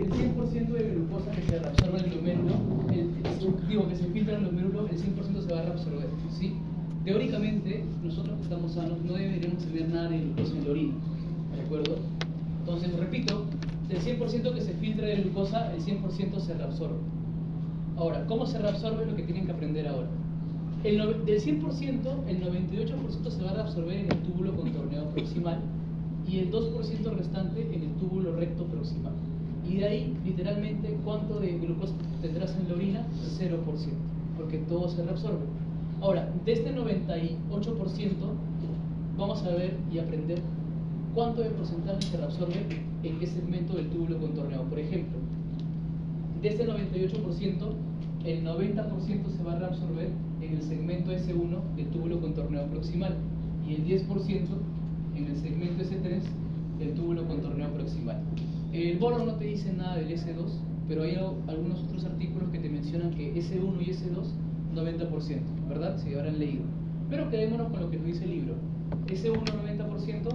el 100% de glucosa que se reabsorbe en el glomérulo, que se filtra en el glomérulo, el 100% se va a reabsorber, ¿sí? Teóricamente, nosotros que estamos sanos no deberíamos tener nada de glucosa en la orina, ¿de acuerdo? Entonces, repito, del 100% que se filtra de glucosa, el 100% se reabsorbe. Ahora, ¿cómo se reabsorbe? Es lo que tienen que aprender ahora. Del 100%, el 98% se va a reabsorber en el túbulo contorneado proximal y el 2% restante en el túbulo recto proximal. Y de ahí, literalmente, ¿cuánto de glucosa tendrás en la orina? 0%, porque todo se reabsorbe. Ahora, de este 98%, vamos a ver y aprender cuánto de porcentaje se reabsorbe en qué segmento del túbulo contorneado. Por ejemplo, de este 98%, el 90% se va a reabsorber en el segmento S1 del túbulo contorneado proximal y el 10% en el segmento S3 del túbulo contorneado proximal. El boro no te dice nada del S2, pero hay algunos otros artículos que te mencionan que S1 y S2, 90%, ¿verdad? Si habrán leído. Pero quedémonos con lo que nos dice el libro. S1, 90%,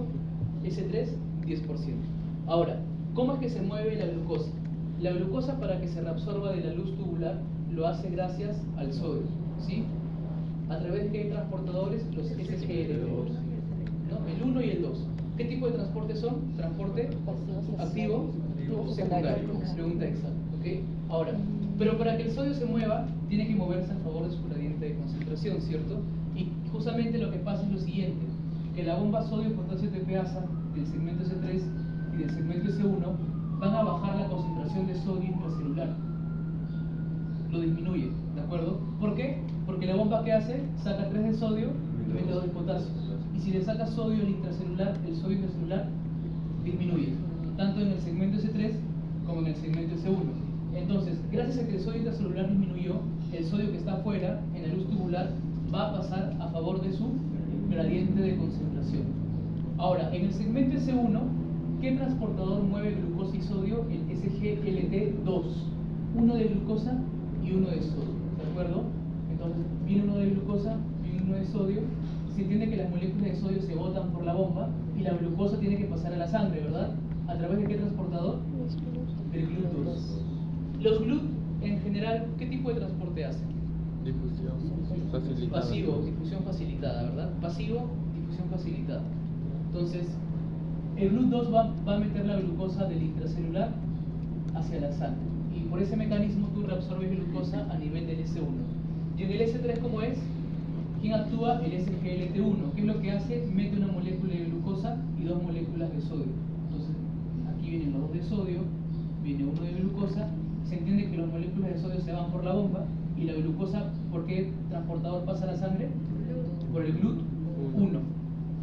S3, 10%. Ahora, ¿cómo es que se mueve la glucosa? La glucosa, para que se reabsorba de la luz tubular, lo hace gracias al sodio, ¿sí? ¿A través de qué transportadores? Los SGLT2, ¿no? El 1 y el 2. ¿Qué tipo de transporte son? Transporte activo, secundario. Pregunta exacta, ¿ok? Ahora, pero para que el sodio se mueva, tiene que moverse a favor de su gradiente de concentración, ¿cierto? Y justamente lo que pasa es lo siguiente, que la bomba sodio-potasio TPasa del segmento S3 y del segmento S1 van a bajar la concentración de sodio intracelular. Lo disminuye, ¿de acuerdo? ¿Por qué? Porque la bomba, ¿qué hace? Saca 3 de sodio y mete 2 de potasio. Y si le saca sodio al intracelular, el sodio intracelular disminuye, tanto en el segmento S3 como en el segmento S1. Entonces, gracias a que el sodio intracelular disminuyó, el sodio que está afuera, en la luz tubular, va a pasar a favor de su gradiente de concentración. Ahora, en el segmento S1, ¿qué transportador mueve glucosa y sodio? El SGLT2. Uno de glucosa y uno de sodio, ¿de acuerdo? Entonces, viene uno de glucosa, viene uno de sodio. Se entiende que las moléculas de sodio se botan por la bomba y la glucosa tiene que pasar a la sangre, ¿verdad? ¿A través de qué transportador? Del GLUT2. Los GLUT, en general, ¿qué tipo de transporte hacen? Difusión facilitada. Pasivo, difusión facilitada, ¿verdad? Pasivo, difusión facilitada. Entonces, el GLUT2 va a meter la glucosa del intracelular hacia la sangre. Y por ese mecanismo tú reabsorbes glucosa a nivel del S1. Y en el S3, ¿cómo es? ¿Quién actúa? El SGLT1. ¿Qué es lo que hace? Mete una molécula de glucosa y 2 moléculas de sodio. Entonces, aquí vienen los 2 de sodio, viene uno de glucosa. Se entiende que las moléculas de sodio se van por la bomba y la glucosa, ¿por qué transportador pasa a la sangre? Por el GLUT1.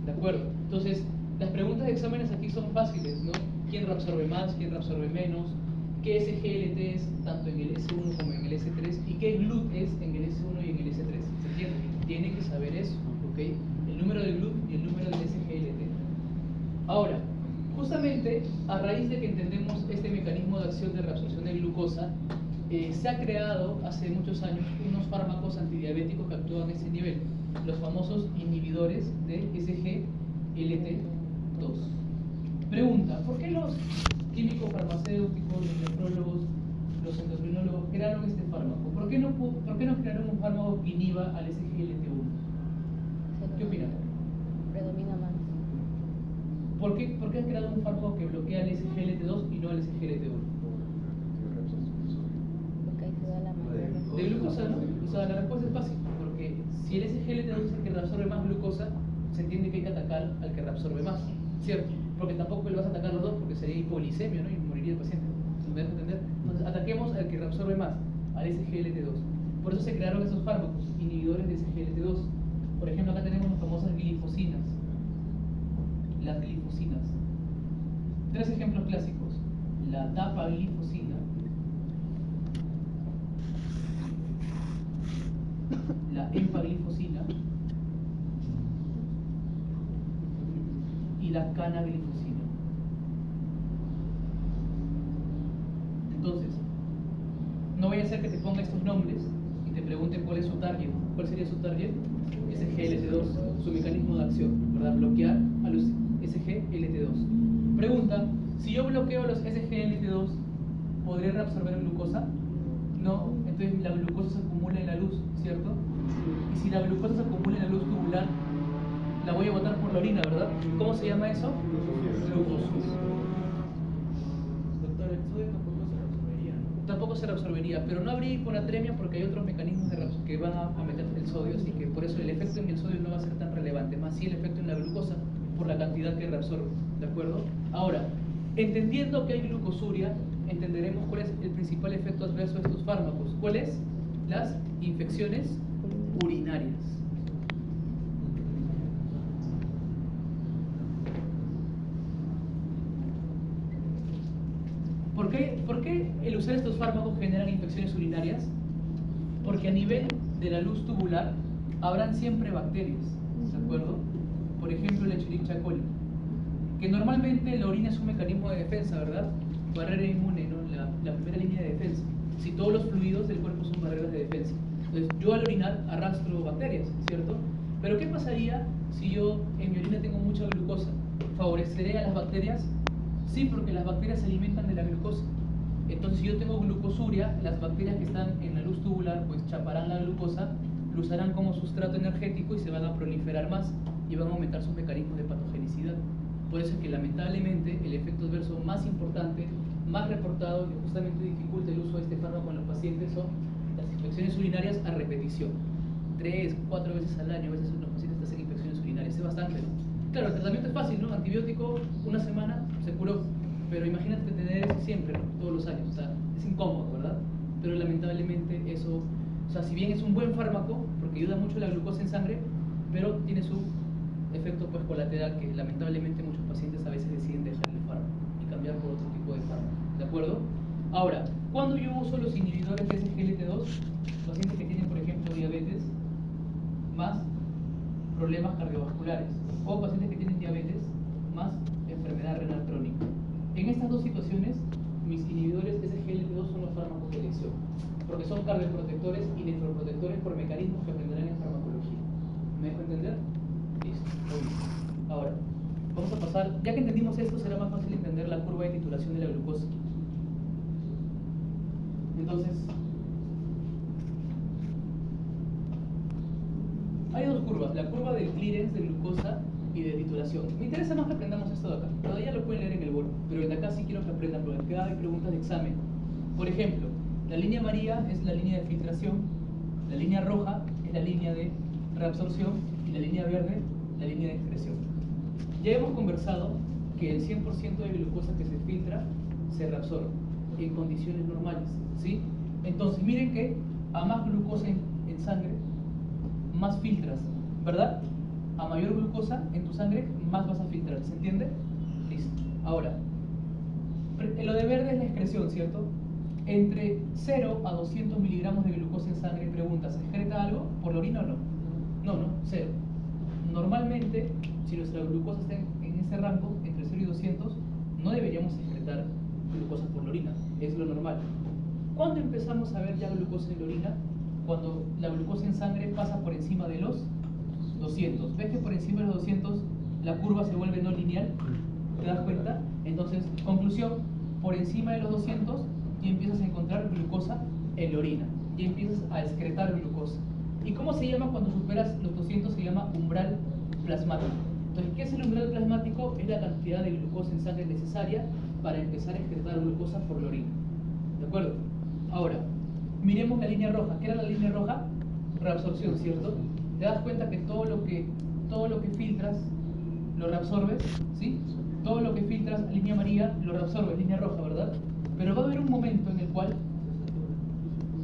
¿De acuerdo? Entonces, las preguntas de exámenes aquí son fáciles, ¿no? ¿Quién reabsorbe más? ¿Quién reabsorbe menos? ¿Qué SGLT es tanto en el S1 como en el S3? ¿Y qué GLUT es en el S1 y en el S3? ¿Se entiende? Tienen que saber eso, ¿ok? El número del GLUT y el número del SGLT. Ahora, justamente a raíz de que entendemos este mecanismo de acción de reabsorción de glucosa, se ha creado hace muchos años unos fármacos antidiabéticos que actúan a ese nivel, los famosos inhibidores de SGLT2. Pregunta, ¿por qué los químicos farmacéuticos, los nefrólogos, los endocrinólogos crearon este fármaco? ¿Por qué no crearon un fármaco que inhiba al SGLT1? ¿Qué opinan? Predomina más. ¿Por qué han creado un fármaco que bloquea al SGLT2 y no al SGLT1? Porque ahí se da la mayor. De glucosa, ¿no? O sea, la respuesta es fácil, porque si el SGLT2 es el que reabsorbe más glucosa, se entiende que hay que atacar al que reabsorbe más, ¿cierto? Porque tampoco le vas a atacar los dos porque sería hipoglicemia, ¿no? Y moriría el paciente. ¿Me dejas entender? Entonces, ataquemos al que reabsorbe más, al SGLT2. Por eso se crearon esos fármacos, inhibidores de SGLT2. Por ejemplo, acá tenemos las famosas glifosinas. Las glifosinas. 3 ejemplos clásicos. La dapaglifosina, la empaglifosina y la canaglifosina. Entonces, no vaya a ser que te ponga estos nombres y te pregunte cuál es su target. ¿Cuál sería su target? SGLT2, su mecanismo de acción, ¿verdad? Bloquear a los SGLT2. Pregunta, si yo bloqueo a los SGLT2, poder reabsorber glucosa? No, entonces la glucosa se acumula en la luz, ¿cierto? Y si la glucosa se acumula en la luz tubular, la voy a botar por la orina, ¿verdad? ¿Cómo se llama eso? Glucosuria. Doctor, el sodio tampoco se reabsorbería, ¿no? Tampoco se reabsorbería, pero no habría hiponatremia porque hay otros mecanismos que van a meter el sodio, así que por eso el efecto en el sodio no va a ser tan relevante, más sí el efecto en la glucosa por la cantidad que reabsorbe, ¿de acuerdo? Ahora, entendiendo que hay glucosuria, entenderemos cuál es el principal efecto adverso de estos fármacos. ¿Cuál es? Las infecciones urinarias. ¿Por qué el usar estos fármacos generan infecciones urinarias? Porque a nivel de la luz tubular habrán siempre bacterias, ¿de acuerdo? Por ejemplo, la Escherichia coli, que normalmente la orina es un mecanismo de defensa, ¿verdad? Barrera inmune, ¿no? La primera línea de defensa. Si todos los fluidos del cuerpo son barreras de defensa. Entonces, yo al orinar arrastro bacterias, ¿cierto? Pero ¿qué pasaría si yo en mi orina tengo mucha glucosa? ¿Favoreceré a las bacterias? Sí, porque las bacterias se alimentan de la glucosa. Entonces, si yo tengo glucosuria, las bacterias que están en la luz tubular pues chaparán la glucosa, lo usarán como sustrato energético y se van a proliferar más y van a aumentar sus mecanismos de patogenicidad. Por eso es que lamentablemente el efecto adverso más importante, más reportado, que justamente dificulta el uso de este fármaco en los pacientes son las infecciones urinarias a repetición. 3, 4 veces al año, a veces los pacientes hacen infecciones urinarias, es bastante, ¿no? Claro, el tratamiento es fácil, ¿no? Antibiótico, una semana, se curó. Pero imagínate tener eso siempre, ¿no? Todos los años, o sea, es incómodo, ¿verdad? Pero lamentablemente eso, o sea, si bien es un buen fármaco, porque ayuda mucho la glucosa en sangre, pero tiene su efecto pues colateral, que lamentablemente muchos pacientes a veces deciden dejar el fármaco y cambiar por otro tipo de fármaco, ¿de acuerdo? Ahora, cuando yo uso los inhibidores de SGLT2, pacientes que tienen, por ejemplo, diabetes, más problemas cardiovasculares, o pacientes que tienen diabetes, más enfermedad renal crónica. En estas dos situaciones, mis inhibidores SGLT2 son los fármacos de elección, porque son cardioprotectores y nefroprotectores por mecanismos que aprenderán en farmacología. ¿Me dejo entender? Listo, muy bien. Ahora, vamos a pasar, ya que entendimos esto, será más fácil entender la curva de titulación de la glucosa. Entonces, hay dos curvas, la curva del clearance de glucosa y de titulación. Me interesa más que aprendamos esto de acá. Todavía lo pueden leer en el bolo, pero de acá sí quiero que aprendan, porque acá hay preguntas de examen. Por ejemplo, la línea amarilla es la línea de filtración, la línea roja es la línea de reabsorción y la línea verde la línea de excreción. Ya hemos conversado que el 100% de glucosa que se filtra se reabsorbe en condiciones normales, ¿sí? Entonces miren que a más glucosa en sangre, más filtras, ¿verdad? A mayor glucosa en tu sangre, más vas a filtrar, ¿se entiende? Listo. Ahora, lo de verde es la excreción, ¿cierto? Entre 0 a 200 miligramos de glucosa en sangre, pregunta, ¿se excreta algo por la orina o no? No, 0. Normalmente, si nuestra glucosa está en ese rango, entre 0 y 200, no deberíamos excretar glucosa por la orina, es lo normal. ¿Cuándo empezamos a ver ya glucosa en la orina? Cuando la glucosa en sangre pasa por encima de los 200. ¿Ves que por encima de los 200 la curva se vuelve no lineal? ¿Te das cuenta? Entonces, conclusión, por encima de los 200 ya empiezas a encontrar glucosa en la orina, ya empiezas a excretar glucosa. ¿Y cómo se llama cuando superas los 200? Se llama umbral plasmático. Entonces, ¿qué es el umbral plasmático? Es la cantidad de glucosa en sangre necesaria para empezar a excretar glucosa por la orina. ¿De acuerdo? Ahora, miremos la línea roja. ¿Qué era la línea roja? Reabsorción, ¿cierto? Te das cuenta que todo lo que filtras lo reabsorbes, ¿sí? Todo lo que filtras, línea amarilla, lo reabsorbes, línea roja, ¿verdad? Pero va a haber un momento en el cual,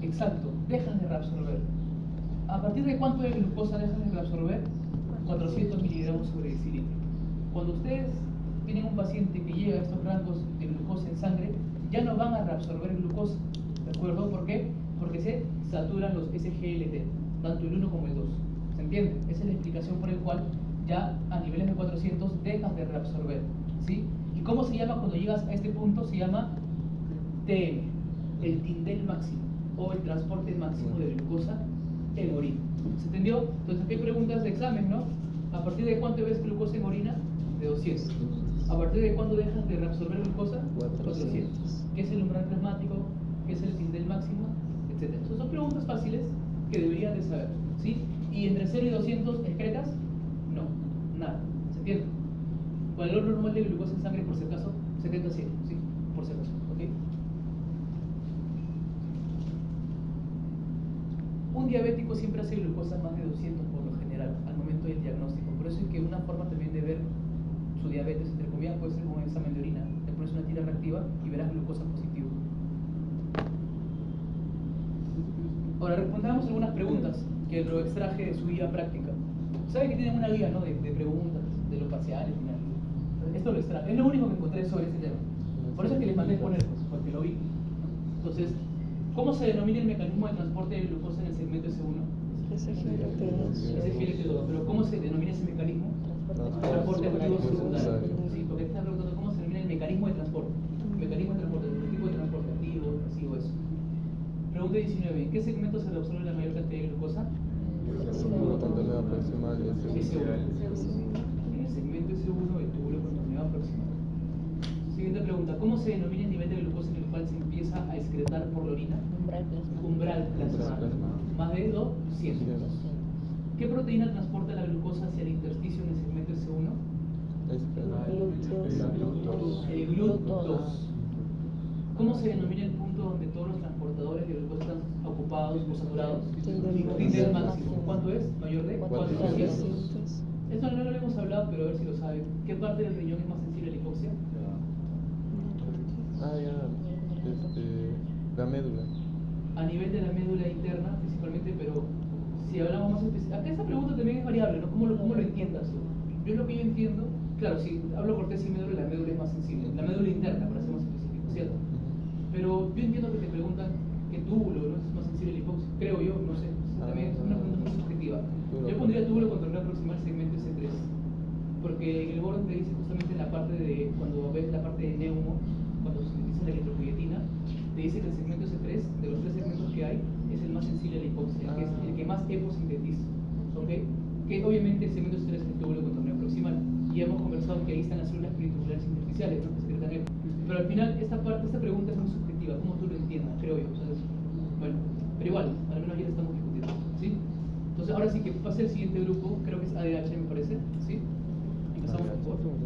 exacto, dejas de reabsorber. ¿A partir de cuánto de glucosa dejas de reabsorber? 400 miligramos sobre decilitro. Cuando ustedes tienen un paciente que llega a estos rangos de glucosa en sangre, ya no van a reabsorber glucosa, ¿de acuerdo? ¿Por qué? Porque se saturan los SGLT, tanto el 1 como el 2. ¿Se entiende? Esa es la explicación por la cual ya a niveles de 400 dejas de reabsorber, ¿sí? ¿Y cómo se llama cuando llegas a este punto? Se llama TM, el Tyndall máximo, o el transporte máximo de glucosa en orina. ¿Se entendió? Entonces aquí hay preguntas de examen, ¿no? ¿A partir de cuánto ves glucosa en orina? De 200. 400. ¿A partir de cuándo dejas de reabsorber glucosa? 400. ¿Qué es el umbral plasmático? ¿Qué es el Tyndall máximo? Etcétera. Esas son preguntas fáciles que deberían de saber, ¿sí? ¿Y entre 0 y 200 excretas? No, nada. ¿Se entiende? Valor normal de glucosa en sangre, por si acaso, 70-100, ¿sí? Por si acaso, ¿ok? Un diabético siempre hace glucosa más de 200 por lo general, al momento del diagnóstico. Por eso es que una forma también de ver su diabetes, entre comillas, puede ser con un examen de orina. Te pones una tira reactiva y verás glucosa positivo. Ahora respondamos algunas preguntas que lo extraje de su guía práctica. Saben que tienen una guía, ¿no? de preguntas, de los parciales. Esto lo extraje. Es lo único que encontré sobre ese tema. Por eso es que les mandé poner, pues, porque lo vi. Entonces, ¿cómo se denomina el mecanismo de transporte de glucosa en el segmento S1? SGLT2. Pero ¿cómo se denomina ese mecanismo? Transporte activo secundario. Sí, porque te están preguntando cómo se denomina el mecanismo de transporte. Mecanismo de transporte, el tipo de transporte, activo, pasivo, eso. Pregunta 19. ¿En qué segmento se reabsorbe la mayor cantidad de glucosa? Contorneo proximal S1. En el segmento S1 del túbulo contorneado proximal. Siguiente pregunta. ¿Cómo se denomina el nivel de glucosa en el cual se empieza a excretar por la orina? Umbral plasmático. Umbral plasmático. Más de 200. ¿Qué proteína transporta la glucosa hacia el intersticio en el segmento S1? El GLUT2. ¿Cómo se denomina el punto donde todos los transportadores de glucosa están ocupados o saturados? Tyndall máximo. ¿Cuánto es? ¿Mayor de? 400. Esto no lo hemos hablado, pero a ver si lo saben. ¿Qué parte del riñón es más sensible a la hipoxia? La médula. A nivel de la médula interna, principalmente, pero si hablamos más específicamente. Acá esta pregunta también es variable, ¿no? ¿Cómo lo entiendas tú? Yo lo que yo entiendo, claro, si hablo corteza y médula, la médula es más sensible. La médula interna, para ser más específico, ¿cierto? Pero yo entiendo que te preguntan qué túbulo no es más sensible a la hipoxia. Creo yo, no sé. También es una pregunta muy subjetiva. Yo pondría túbulo contorneado proximal segmento S3. Porque en el borde te dice justamente en la parte de, cuando ves la parte de neumo, cuando se utiliza la eritropoyetina, te dice que el segmento S3, de los 3 segmentos que hay, es el más sensible a la hipoxia, que es el que más EPO sintetiza. ¿Ok? Que obviamente el segmento S3 es el túbulo contorneado proximal. Y hemos conversado que ahí están las células peritubular intersticiales, ¿no? Que secretan EPO. Pero al final, esta pregunta es muy subjetiva, como tú lo entiendas, creo yo. ¿Sabes? Bueno, pero igual, al menos ya lo estamos discutiendo. ¿Sí? Entonces, ahora sí que pase el siguiente grupo, creo que es ADH, me parece. ¿Sí? Empezamos por favor.